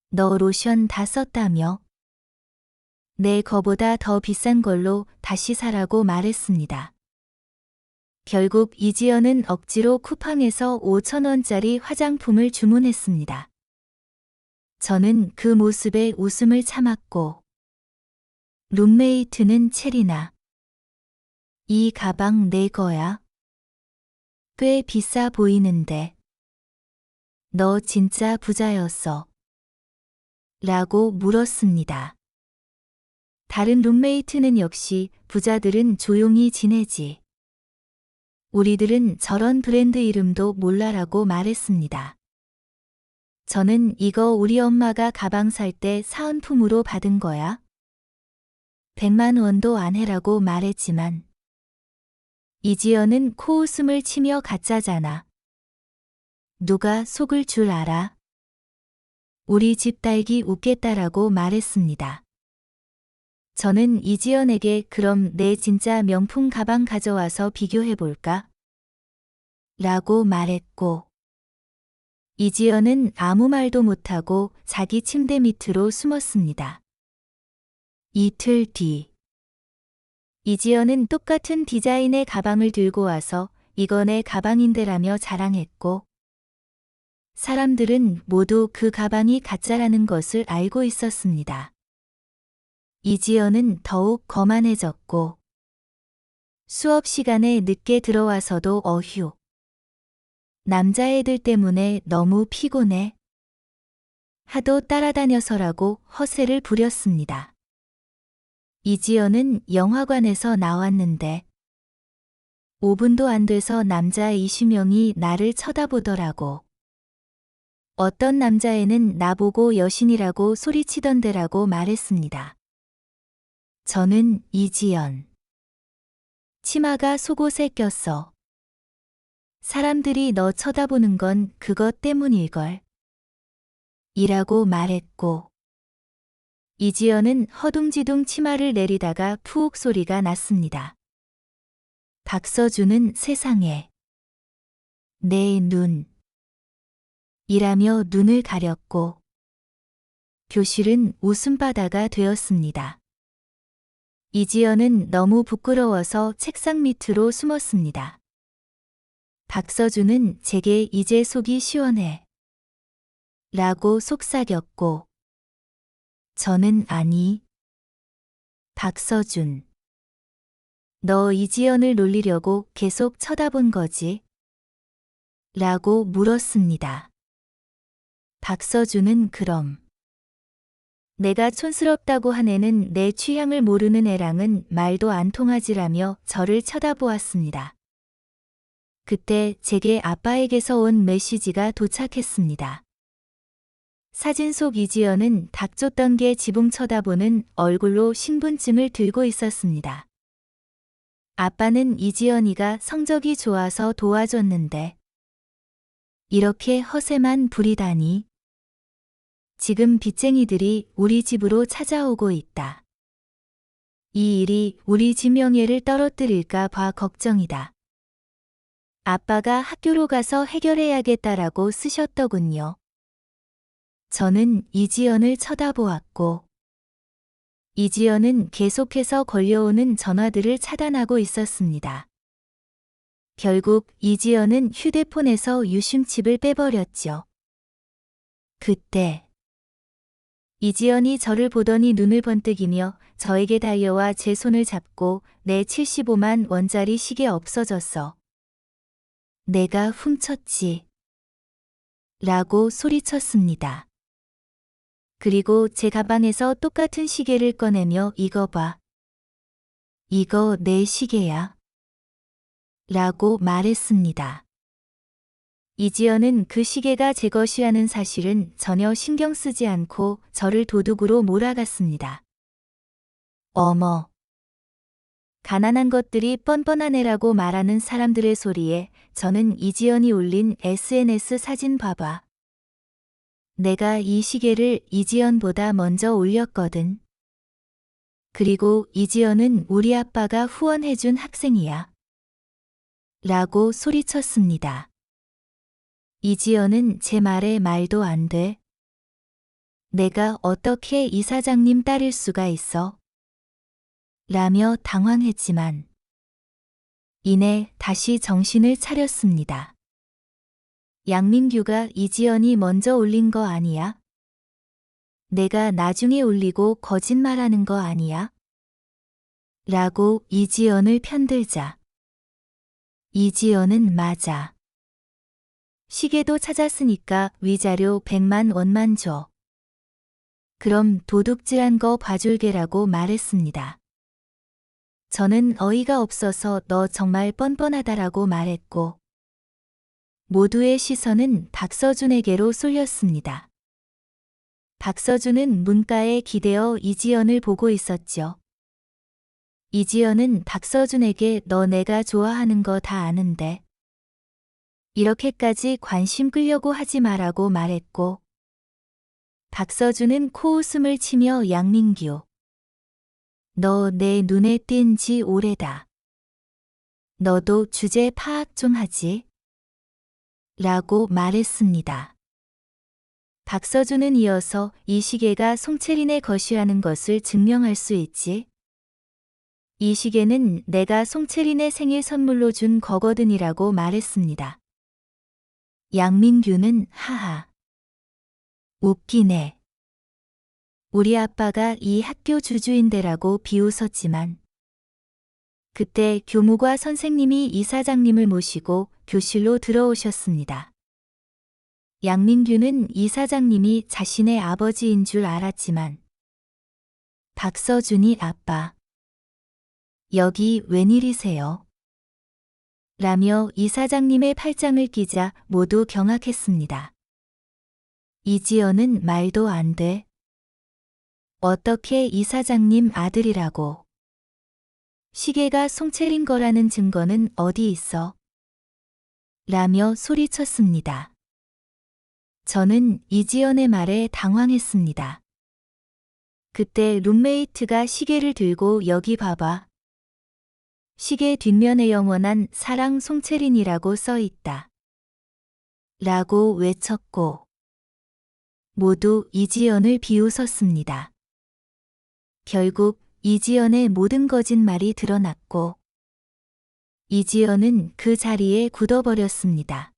너 로션 다 썼다며? 내 거보다 더 비싼 걸로 다시 사라고 말했습니다. 결국 이지연은 억지로 쿠팡에서 5,000원짜리 화장품을 주문했습니다. 저는 그 모습에 웃음을 참았고, 룸메이트는 체리나. 이 가방 내 거야? 꽤 비싸 보이는데. 너 진짜 부자였어. 라고 물었습니다. 다른 룸메이트는 역시 부자들은 조용히 지내지. 우리들은 저런 브랜드 이름도 몰라라고 말했습니다. 저는 이거 우리 엄마가 가방 살 때 사은품으로 받은 거야. 100만 원도 안 해라고 말했지만 이지연은 코웃음을 치며 가짜잖아. 누가 속을 줄 알아? 우리 집 딸기 웃겠다라고 말했습니다. 저는 이지연에게 그럼 내 진짜 명품 가방 가져와서 비교해볼까? 라고 말했고, 이지연은 아무 말도 못하고 자기 침대 밑으로 숨었습니다. 이틀 뒤, 이지연은 똑같은 디자인의 가방을 들고 와서 이거 내 가방인데라며 자랑했고, 사람들은 모두 그 가방이 가짜라는 것을 알고 있었습니다. 이지연은 더욱 거만해졌고, 수업 시간에 늦게 들어와서도 어휴. 남자애들 때문에 너무 피곤해. 하도 따라다녀서라고 허세를 부렸습니다. 이지연은 영화관에서 나왔는데 5분도 안 돼서 남자 20명이 나를 쳐다보더라고. 어떤 남자애는 나보고 여신이라고 소리치던데라고 말했습니다. 저는 이지연. 치마가 속옷에 꼈어. 사람들이 너 쳐다보는 건 그것 때문일걸. 이라고 말했고, 이지연은 허둥지둥 치마를 내리다가 푸옥 소리가 났습니다. 박서준은 세상에. 내 눈. 이라며 눈을 가렸고, 교실은 웃음바다가 되었습니다. 이지연은 너무 부끄러워서 책상 밑으로 숨었습니다. 박서준은 제게 이제 속이 시원해. 라고 속삭였고, 저는 아니. 박서준. 너 이지연을 놀리려고 계속 쳐다본 거지? 라고 물었습니다. 박서준은 그럼. 내가 촌스럽다고 한 애는 내 취향을 모르는 애랑은 말도 안 통하지라며 저를 쳐다보았습니다. 그때 제게 아빠에게서 온 메시지가 도착했습니다. 사진 속 이지연은 닥쳤던 게 지붕 쳐다보는 얼굴로 신분증을 들고 있었습니다. 아빠는 이지연이가 성적이 좋아서 도와줬는데 이렇게 허세만 부리다니. 지금 빚쟁이들이 우리 집으로 찾아오고 있다. 이 일이 우리 집 명예를 떨어뜨릴까 봐 걱정이다. 아빠가 학교로 가서 해결해야겠다라고 쓰셨더군요. 저는 이지연을 쳐다보았고 이지연은 계속해서 걸려오는 전화들을 차단하고 있었습니다. 결국 이지연은 휴대폰에서 유심칩을 빼버렸죠. 그때 이지연이 저를 보더니 눈을 번뜩이며 저에게 달려와 제 손을 잡고 내 75만 원짜리 시계 없어졌어. 내가 훔쳤지. 라고 소리쳤습니다. 그리고 제 가방에서 똑같은 시계를 꺼내며 이거 봐. 이거 내 시계야. 라고 말했습니다. 이지연은 그 시계가 제 것이라는 사실은 전혀 신경 쓰지 않고 저를 도둑으로 몰아갔습니다. 어머. 가난한 것들이 뻔뻔한 애라고 말하는 사람들의 소리에 저는 이지연이 올린 SNS 사진 봐봐. 내가 이 시계를 이지연보다 먼저 올렸거든. 그리고 이지연은 우리 아빠가 후원해준 학생이야. 라고 소리쳤습니다. 이지연은 제 말에 말도 안 돼. 내가 어떻게 이사장님 딸일 수가 있어? 라며 당황했지만 이내 다시 정신을 차렸습니다. 양민규가 이지연이 먼저 올린 거 아니야? 내가 나중에 올리고 거짓말하는 거 아니야? 라고 이지연을 편들자. 이지연은 맞아. 시계도 찾았으니까 위자료 100만 원만 줘. 그럼 도둑질한 거 봐줄게라고 말했습니다. 저는 어이가 없어서 너 정말 뻔뻔하다라고 말했고 모두의 시선은 박서준에게로 쏠렸습니다. 박서준은 문가에 기대어 이지연을 보고 있었죠. 이지연은 박서준에게 너 내가 좋아하는 거 다 아는데 이렇게까지 관심 끌려고 하지 마라고 말했고 박서준은 코웃음을 치며 양민규 너 내 눈에 띈 지 오래다. 너도 주제 파악 좀 하지? 라고 말했습니다. 박서준은 이어서 이 시계가 송채린의 것이라는 것을 증명할 수 있지? 이 시계는 내가 송채린의 생일 선물로 준 거거든이라고 말했습니다. 양민규는 하하. 웃기네. 우리 아빠가 이 학교 주주인데라고 비웃었지만 그때 교무과 선생님이 이사장님을 모시고 교실로 들어오셨습니다. 양민규는 이사장님이 자신의 아버지인 줄 알았지만 박서준이 아빠. 여기 웬일이세요? 라며 이사장님의 팔짱을 끼자 모두 경악했습니다. 이지연은 말도 안 돼. 어떻게 이사장님 아들이라고. 시계가 송채린 거라는 증거는 어디 있어? 라며 소리쳤습니다. 저는 이지연의 말에 당황했습니다. 그때 룸메이트가 시계를 들고 여기 봐봐. 시계 뒷면에 영원한 사랑 송채린이라고 써 있다. 라고 외쳤고 모두 이지연을 비웃었습니다. 결국 이지연의 모든 거짓말이 드러났고 이지연은 그 자리에 굳어버렸습니다.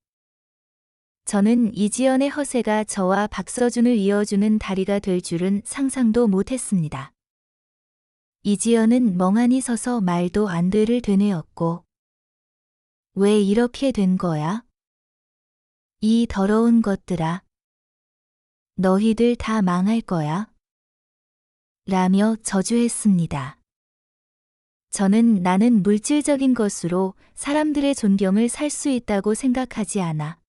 저는 이지연의 허세가 저와 박서준을 이어주는 다리가 될 줄은 상상도 못했습니다. 이지연은 멍하니 서서 말도 안 돼를 되뇌었고 왜 이렇게 된 거야? 이 더러운 것들아. 너희들 다 망할 거야. 라며 저주했습니다. 나는 물질적인 것으로 사람들의 존경을 살 수 있다고 생각하지 않아.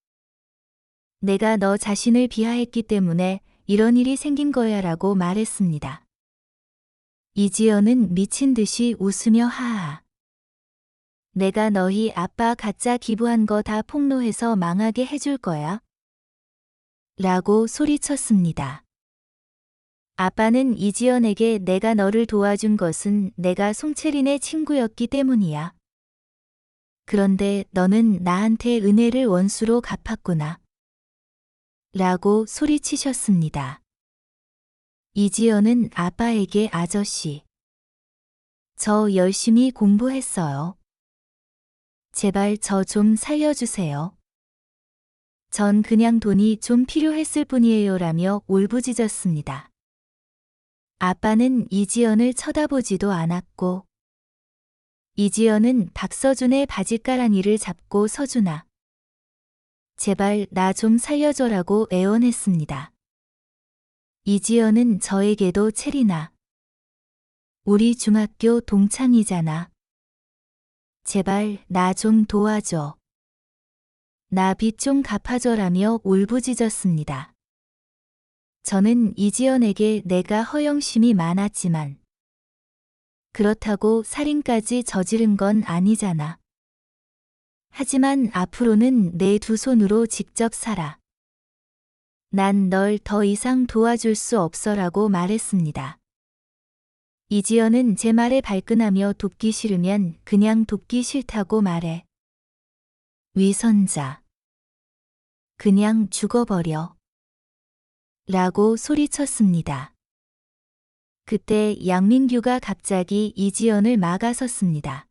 내가 너 자신을 비하했기 때문에 이런 일이 생긴 거야 라고 말했습니다. 이지연은 미친 듯이 웃으며 하하. 내가 너희 아빠 가짜 기부한 거 다 폭로해서 망하게 해줄 거야. 라고 소리쳤습니다. 아빠는 이지연에게 내가 너를 도와준 것은 내가 송채린의 친구였기 때문이야. 그런데 너는 나한테 은혜를 원수로 갚았구나. 라고 소리치셨습니다. 이지연은 아빠에게 아저씨. 저 열심히 공부했어요. 제발 저 좀 살려주세요. 전 그냥 돈이 좀 필요했을 뿐이에요 라며 울부짖었습니다. 아빠는 이지연을 쳐다보지도 않았고 이지연은 박서준의 바짓가랑이를 잡고 서준아. 제발 나 좀 살려줘라고 애원했습니다. 이지연은 저에게도 채린아. 우리 중학교 동창이잖아. 제발 나 좀 도와줘. 나 빚 좀 갚아줘라며 울부짖었습니다. 저는 이지연에게 내가 허영심이 많았지만 그렇다고 살인까지 저지른 건 아니잖아. 하지만 앞으로는 내 두 손으로 직접 살아. 난 널 더 이상 도와줄 수 없어라고 말했습니다. 이지연은 제 말에 발끈하며 돕기 싫으면 그냥 돕기 싫다고 말해. 위선자. 그냥 죽어버려. 라고 소리쳤습니다. 그때 양민규가 갑자기 이지연을 막아섰습니다.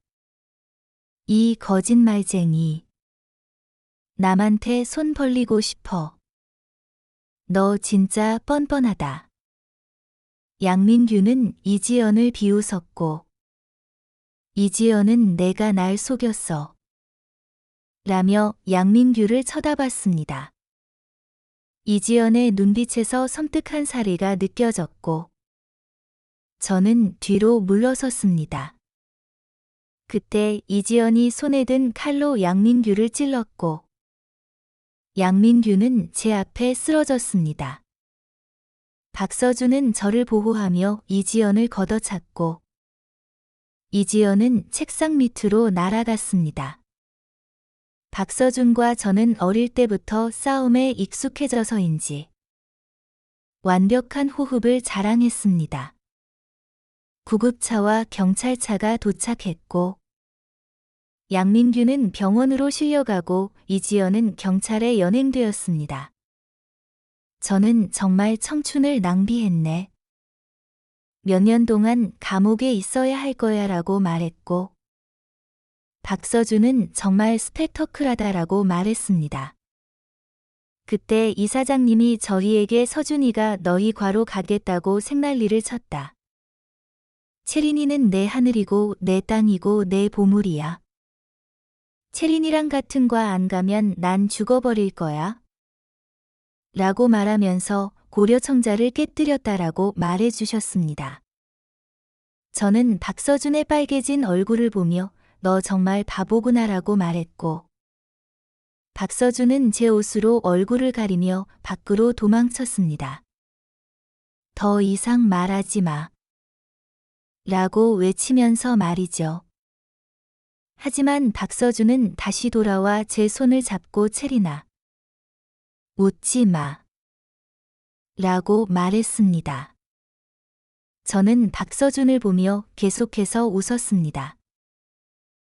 이 거짓말쟁이. 남한테 손 벌리고 싶어. 너 진짜 뻔뻔하다. 양민규는 이지연을 비웃었고 이지연은 내가 날 속였어. 라며 양민규를 쳐다봤습니다. 이지연의 눈빛에서 섬뜩한 사리가 느껴졌고 저는 뒤로 물러섰습니다. 그때 이지연이 손에 든 칼로 양민규를 찔렀고 양민규는 제 앞에 쓰러졌습니다. 박서준은 저를 보호하며 이지연을 걷어찼고 이지연은 책상 밑으로 날아갔습니다. 박서준과 저는 어릴 때부터 싸움에 익숙해져서인지 완벽한 호흡을 자랑했습니다. 구급차와 경찰차가 도착했고 양민규는 병원으로 실려가고 이지연은 경찰에 연행되었습니다. 저는 정말 청춘을 낭비했네. 몇 년 동안 감옥에 있어야 할 거야 라고 말했고 박서준은 정말 스펙터클하다라고 말했습니다. 그때 이사장님이 저희에게 서준이가 너희 과로 가겠다고 생난리를 쳤다. 채린이는 내 하늘이고 내 땅이고 내 보물이야. 채린이랑 같은 과 안 가면 난 죽어버릴 거야. 라고 말하면서 고려청자를 깨뜨렸다라고 말해주셨습니다. 저는 박서준의 빨개진 얼굴을 보며 너 정말 바보구나라고 말했고 박서준은 제 옷으로 얼굴을 가리며 밖으로 도망쳤습니다. 더 이상 말하지 마. 라고 외치면서 말이죠. 하지만 박서준은 다시 돌아와 제 손을 잡고 채린아. 웃지 마. 라고 말했습니다. 저는 박서준을 보며 계속해서 웃었습니다.